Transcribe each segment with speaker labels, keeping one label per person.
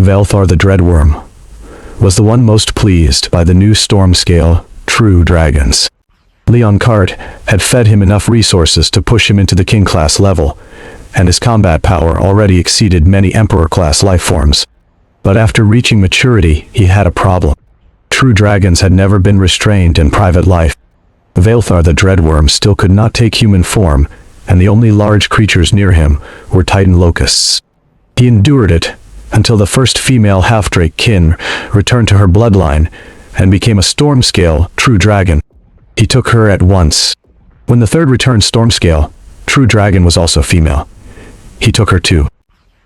Speaker 1: Velthar the Dreadworm was the one most pleased by the new storm scale true dragons. Leon Carte had fed him enough resources to push him into the king class level, and his combat power already exceeded many emperor class life forms. But after reaching maturity, he had a problem. True dragons had never been restrained in private life. Velthar the Dreadworm still could not take human form, and the only large creatures near him were Titan locusts. He endured it until the first female half-drake kin returned to her bloodline and became a storm scale true dragon. He took her at once. When the third returned storm scale true dragon was also female, he took her too.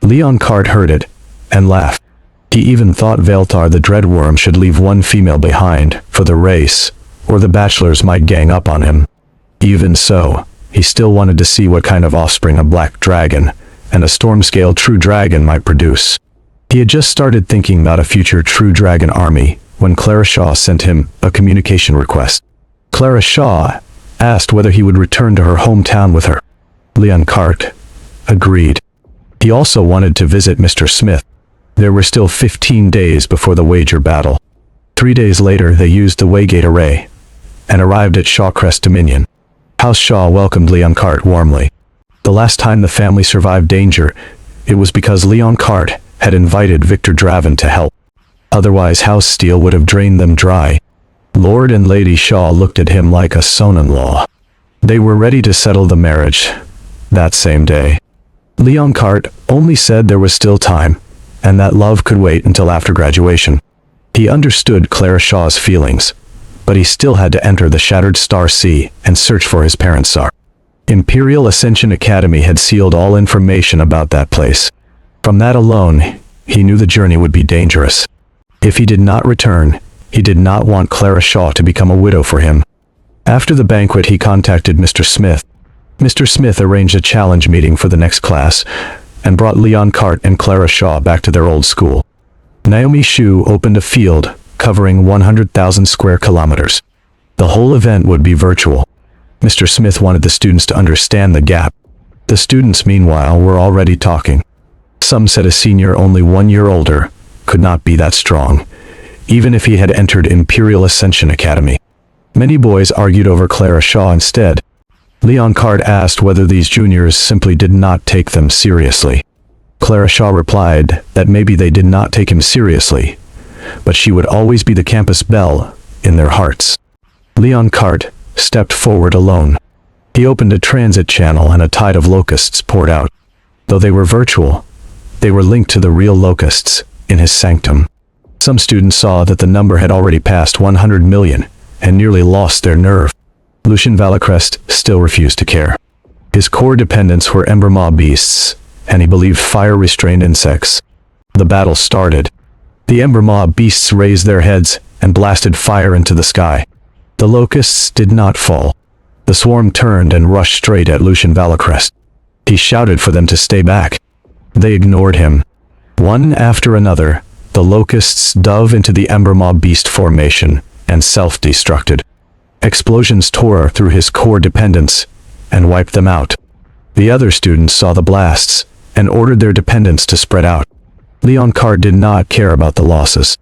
Speaker 1: Leon Carte heard it and laughed. He even thought Velthar the Dreadworm should leave one female behind for the race, or the bachelors might gang up on him. Even so, he still wanted to see what kind of offspring a black dragon and a storm scale true dragon might produce. He had just started thinking about a future true dragon army when Clara Shaw sent him a communication request. Clara Shaw asked whether he would return to her hometown with her. Leon Carte agreed. He also wanted to visit Mr. Smith. There were still 15 days before the wager battle. 3 days later, they used the Waygate array and arrived at Shawcrest Dominion. House Shaw welcomed Leon Carte warmly. The last time the family survived danger, it was because Leon Carte had invited Victor Draven to help. Otherwise, House Steele would have drained them dry. Lord and Lady Shaw looked at him like a son-in-law. They were ready to settle the marriage that same day. Leon Carte only said there was still time, and that love could wait until after graduation. He understood Clara Shaw's feelings, but he still had to enter the Shattered Star Sea and search for his parents' Tsar. Imperial Ascension Academy had sealed all information about that place. From that alone, he knew the journey would be dangerous. If he did not return, he did not want Clara Shaw to become a widow for him. After the banquet, he contacted Mr. Smith. Mr. Smith arranged a challenge meeting for the next class and brought Leon Carte and Clara Shaw back to their old school. Naomi Shu opened a field covering 100,000 square kilometers. The whole event would be virtual. Mr. Smith wanted the students to understand the gap. The students, meanwhile, were already talking. Some said a senior only 1 year older could not be that strong, even if he had entered Imperial Ascension Academy. Many boys argued over Clara Shaw instead. Leon Carte asked whether these juniors simply did not take them seriously. Clara Shaw replied that maybe they did not take him seriously, but she would always be the campus belle in their hearts. Leon Carte stepped forward alone. He opened a transit channel and a tide of locusts poured out. Though they were virtual, they were linked to the real locusts in his sanctum. Some students saw that the number had already passed 100 million and nearly lost their nerve. Lucian Valacrest still refused to care. His core dependents were Ember Maw beasts, and he believed fire-restrained insects. The battle started. The Ember Maw beasts raised their heads and blasted fire into the sky. The locusts did not fall. The swarm turned and rushed straight at Lucian Valacrest. He shouted for them to stay back. They ignored him. One after another, the locusts dove into the Ember Maw beast formation and self-destructed. Explosions tore through his core dependents and wiped them out. The other students saw the blasts and ordered their dependents to spread out. Leon Carte did not care about the losses.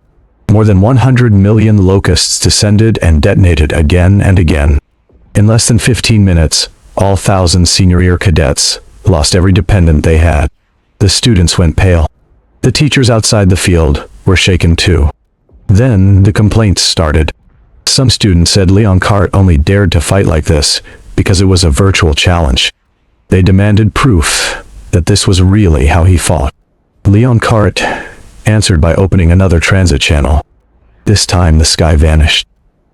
Speaker 1: More than 100 million locusts descended and detonated again and again. In less than 15 minutes, all 1,000 senior year cadets lost every dependent they had. The students went pale. The teachers outside the field were shaken too. Then the complaints started. Some students said Leon Carte only dared to fight like this because it was a virtual challenge. They demanded proof that this was really how he fought. Leon Carte answered by opening another transit channel. This time the sky vanished.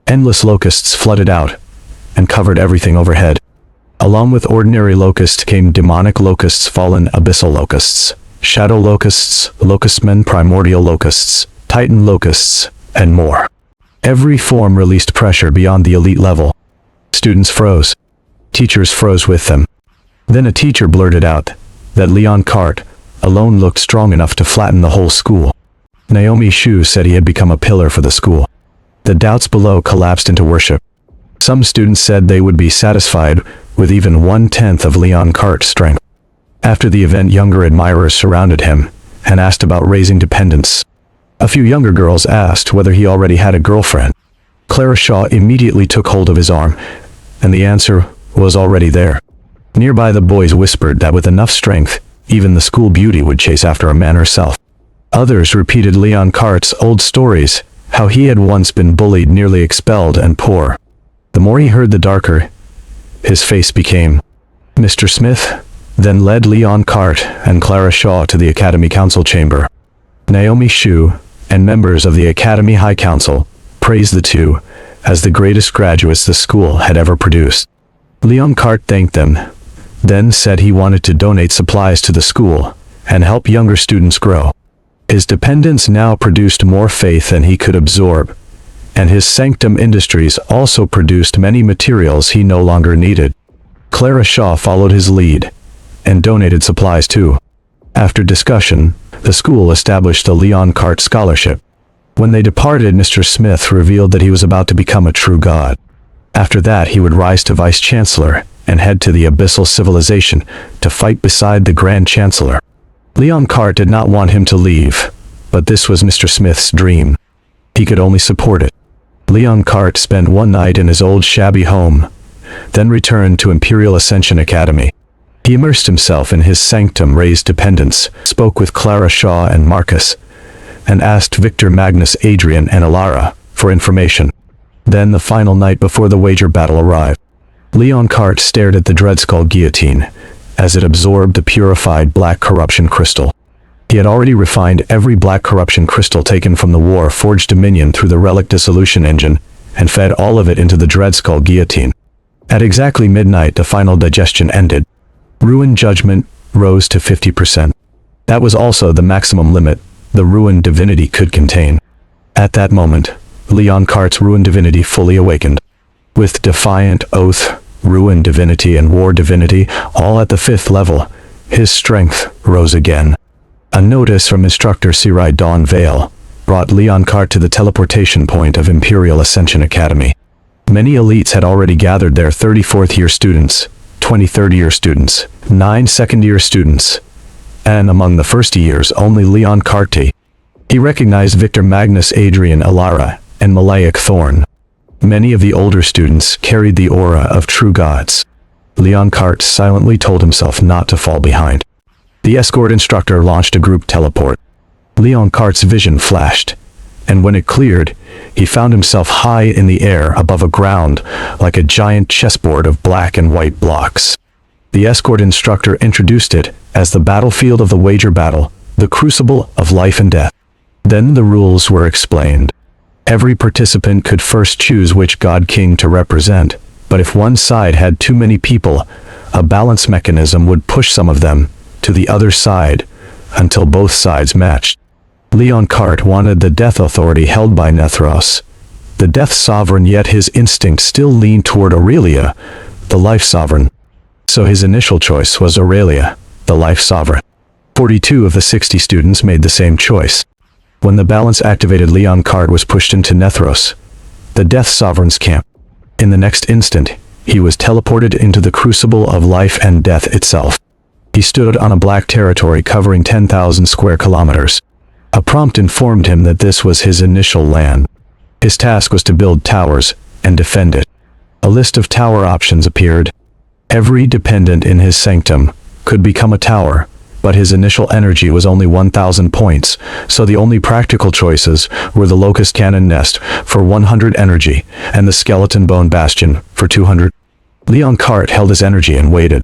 Speaker 1: Endless locusts flooded out and covered everything overhead. Along with ordinary locusts came demonic locusts, fallen abyssal locusts, shadow locusts, locustmen, primordial locusts, titan locusts, and more. Every form released pressure beyond the elite level. Students froze. Teachers froze with them. Then a teacher blurted out that Leon Carte alone looked strong enough to flatten the whole school. Naomi Shu said he had become a pillar for the school. The doubts below collapsed into worship. Some students said they would be satisfied with even 1/10 of Leon Carte's strength. After the event, younger admirers surrounded him and asked about raising dependents. A few younger girls asked whether he already had a girlfriend. Clara Shaw immediately took hold of his arm, and the answer was already there. Nearby the boys whispered that with enough strength, even the school beauty would chase after a man herself. Others repeated Leon Carte's old stories, how he had once been bullied, nearly expelled, and poor. The more he heard, the darker his face became. Mr. Smith then led Leon Carte and Clara Shaw to the Academy Council chamber. Naomi Shu and members of the Academy High Council praised the two as the greatest graduates the school had ever produced. Leon Carte thanked them, then said he wanted to donate supplies to the school and help younger students grow. His dependents now produced more faith than he could absorb, and his Sanctum Industries also produced many materials he no longer needed. Clara Shaw followed his lead and donated supplies too. After discussion, the school established the Leon Carte Scholarship. When they departed, Mr. Smith revealed that he was about to become a true god. After that, he would rise to Vice Chancellor and head to the Abyssal Civilization to fight beside the Grand Chancellor. Leon Carte did not want him to leave, but this was Mr. Smith's dream. He could only support it. Leon Carte spent one night in his old shabby home, then returned to Imperial Ascension Academy. He immersed himself in his sanctum-raised dependents, spoke with Clara Shaw and Marcus, and asked Victor, Magnus, Adrian, and Alara for information. Then, the final night before the wager battle arrived, Leon Carte stared at the Dreadskull guillotine as it absorbed the purified black corruption crystal. He had already refined every black corruption crystal taken from the War-forged Dominion through the relic dissolution engine and fed all of it into the Dreadskull guillotine. At exactly midnight, the final digestion ended. Ruin judgment rose to 50%. That was also the maximum limit the ruined divinity could contain. At that moment, Leon Carte's ruined divinity fully awakened. With defiant oath, ruined divinity, and war divinity, all at the 5th level, his strength rose again. A notice from instructor Sirai Dawn Vale brought Leon Carte to the teleportation point of Imperial Ascension Academy. Many elites had already gathered there: 34th-year students, 20 third-year students, 9 second-year students, and among the first years, only Leon Carte. He recognized Victor, Magnus, Adrian, Alara, and Malaic Thorn. Many of the older students carried the aura of true gods. Leon Carte silently told himself not to fall behind. The escort instructor launched a group teleport. Leon Carte's vision flashed, and when it cleared, he found himself high in the air above a ground like a giant chessboard of black and white blocks. The escort instructor introduced it as the battlefield of the wager battle, the crucible of life and death. Then the rules were explained. Every participant could first choose which god king to represent, but if one side had too many people, a balance mechanism would push some of them to the other side until both sides matched. Leon Carte wanted the death authority held by Nethros, the death sovereign, yet his instinct still leaned toward Aurelia, the life sovereign. So his initial choice was Aurelia, the life sovereign. 42 of the 60 students made the same choice. When the balance activated, Leon Carte was pushed into Nethros, the death sovereign's camp. In the next instant, he was teleported into the crucible of life and death itself. He stood on a black territory covering 10,000 square kilometers. A prompt informed him that this was his initial land. His task was to build towers and defend it. A list of tower options appeared. Every dependent in his sanctum could become a tower, but his initial energy was only 1,000 points, so the only practical choices were the Locust Cannon Nest for 100 energy and the Skeleton Bone Bastion for 200. Leon Carte held his energy and waited.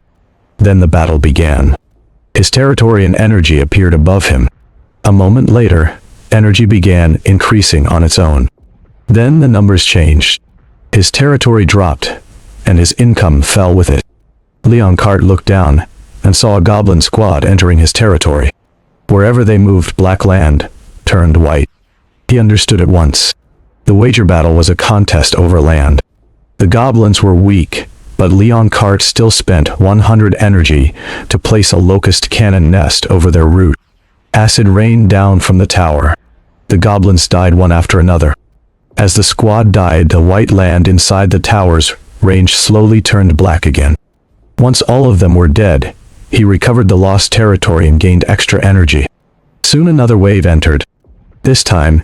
Speaker 1: Then the battle began. His territory and energy appeared above him. A moment later, energy began increasing on its own. Then the numbers changed. His territory dropped, and his income fell with it. Leon Carte looked down and saw a goblin squad entering his territory. Wherever they moved, black land turned white. He understood at once. The wager battle was a contest over land. The goblins were weak, but Leon Carte still spent 100 energy to place a locust cannon nest over their route. Acid rained down from the tower. The goblins died one after another. As the squad died, the white land inside the tower's range slowly turned black again. Once all of them were dead, he recovered the lost territory and gained extra energy. Soon another wave entered. This time,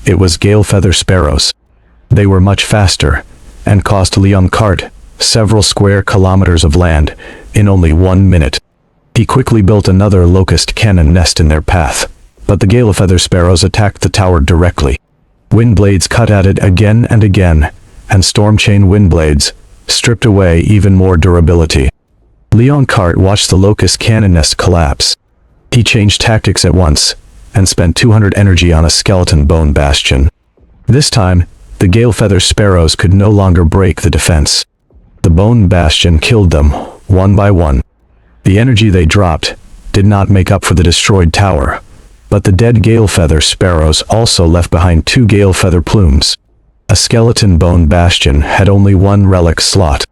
Speaker 1: it was gale feather sparrows. They were much faster, and cost Leon Carte several square kilometers of land in only 1 minute. He quickly built another locust cannon nest in their path, but the gale feather sparrows attacked the tower directly. Wind blades cut at it again and again, and storm chain wind blades stripped away even more durability. Leon Carte watched the locust cannon nest collapse. He changed tactics at once, and spent 200 energy on a skeleton bone bastion. This time, the gale feather sparrows could no longer break the defense. The bone bastion killed them, one by one. The energy they dropped did not make up for the destroyed tower, but the dead gale feather sparrows also left behind 2 gale feather plumes. A skeleton bone bastion had only 1 relic slot.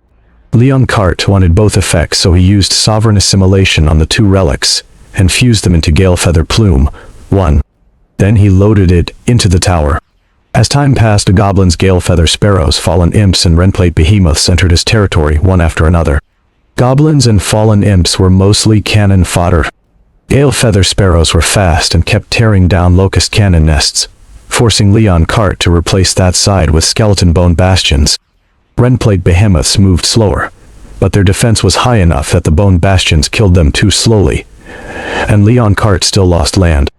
Speaker 1: Leon Carte wanted both effects, so he used sovereign assimilation on the 2 relics, and fused them into gale feather plume 1. Then he loaded it into the tower. As time passed, the goblins, gale feather sparrows, fallen imps, and renplate behemoths entered his territory one after another. Goblins and fallen imps were mostly cannon fodder. Gale feather sparrows were fast and kept tearing down locust cannon nests, forcing Leon Carte to replace that side with skeleton bone bastions. Renplate behemoths moved slower, but their defense was high enough that the bone bastions killed them too slowly, and Leon Carte still lost land.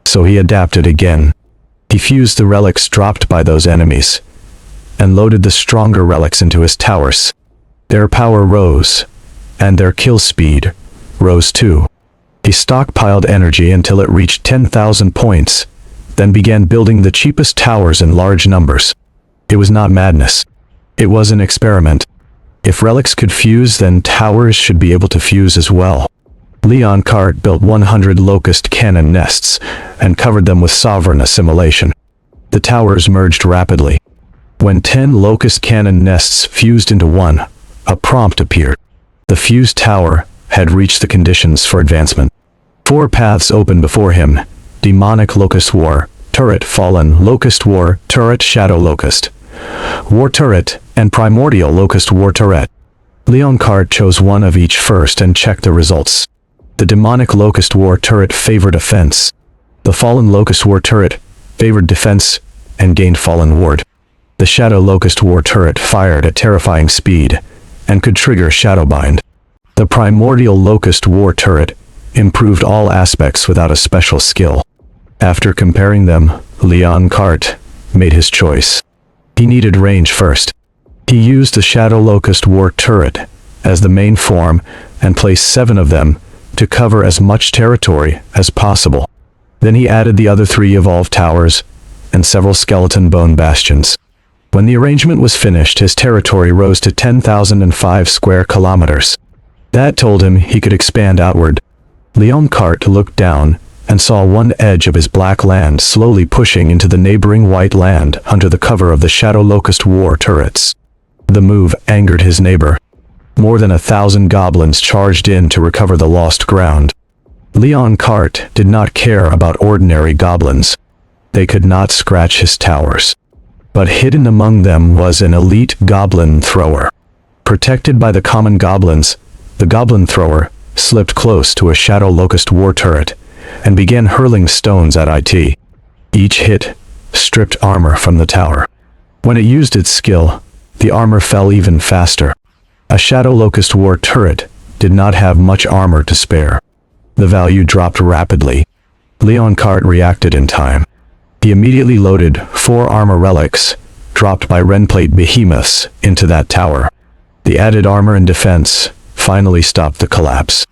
Speaker 1: So he adapted again. He fused the relics dropped by those enemies, and loaded the stronger relics into his towers. Their power rose, and their kill speed rose too. He stockpiled energy until it reached 10,000 points, then began building the cheapest towers in large numbers. It was not madness. It was an experiment. If relics could fuse, then towers should be able to fuse as well. Leon Carte built 100 locust cannon nests, and covered them with sovereign assimilation. The towers merged rapidly. When 10 locust cannon nests fused into one, a prompt appeared. The fused tower had reached the conditions for advancement. 4 paths opened before him: demonic locust war turret, fallen locust war turret, shadow locust war turret, and primordial locust war turret. Leon Carte chose one of each first and checked the results. The demonic locust war turret favored offense. The fallen locust war turret favored defense and gained fallen ward. The shadow locust war turret fired at terrifying speed and could trigger shadowbind. The primordial locust war turret improved all aspects without a special skill. After comparing them, Leon Carte made his choice. He needed range first. He used the shadow locust war turret as the main form and placed 7 of them to cover as much territory as possible. Then he added the other 3 evolved towers and several skeleton bone bastions. When the arrangement was finished, his territory rose to 10,005 square kilometers. That told him he could expand outward. Leon Carte looked down and saw one edge of his black land slowly pushing into the neighboring white land under the cover of the shadow locust war turrets. The move angered his neighbor. More than 1,000 goblins charged in to recover the lost ground. Leon Carte did not care about ordinary goblins. They could not scratch his towers. But hidden among them was an elite goblin thrower. Protected by the common goblins, the goblin thrower slipped close to a shadow locust war turret and began hurling stones at it. Each hit stripped armor from the tower. When it used its skill, the armor fell even faster. A shadow locust war turret did not have much armor to spare. The value dropped rapidly. Leon Carte reacted in time. He immediately loaded 4 armor relics, dropped by renplate behemoths, into that tower. The added armor and defense finally stopped the collapse.